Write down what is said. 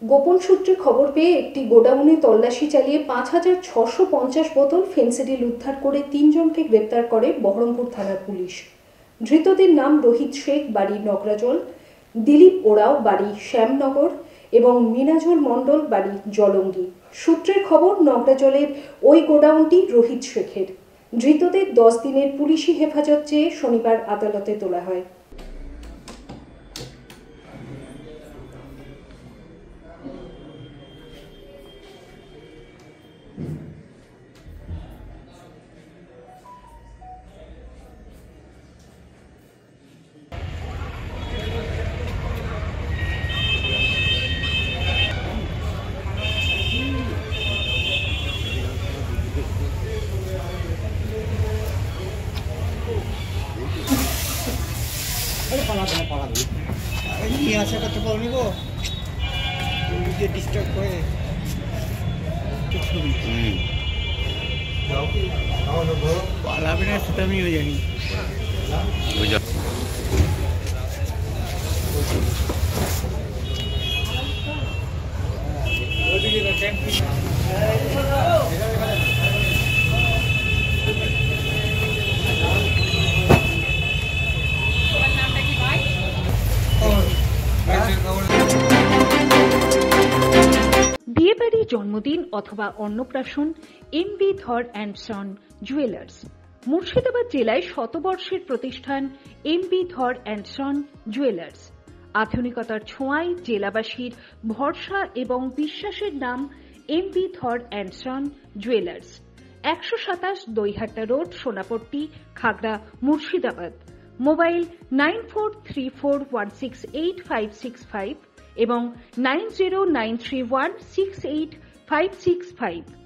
গোপন সূত্রে খবর পেয়ে একটি গোডাউনে তল্লাশি চালিয়ে ৫,৬৫০ বোতল ফেন্সিডিল উদ্ধার করে ৩ জনকে গ্রেপ্তার করে বহরমপুর থানার পুলিশ। ধৃতদের নাম রোহিত শেখ, বাড়ি নগরাজল, দিলীপ ওরাও, বাড়ি শ্যামনগর এবং মিনাজুল মণ্ডল, বাড়ি জলঙ্গি। সূত্রের খবর, নগরাজলের ওই গোডাউনটি রোহিত শেখের। ধৃতদের 10 দিনের পুলিশি হেফাজত চেয়ে শনিবার আদালতে তোলা হয়। আশা করতে পারিনি গো, ডিস্টার্ব করে পালাবে না, সেটা আমিও জানি। বিয়েবাড়ি, জন্মদিন অথবা অন্নপ্রাশন এমবি ধর অ্যান্ড সন জুয়েলার্স। মুর্শিদাবাদ জেলায় শতবর্ষের প্রতিষ্ঠান এমবি ধর অ্যান্ড সন জুয়েলার্স। আধুনিকতার ছোঁয়ায় জেলাবাসীর ভরসা এবং বিশ্বাসের নাম এমবি ধর and son jewellers. 127 Daihata road, Sonapatti, Khagra, Murshidabad. Mobile 9434168565 এবং 9093168565।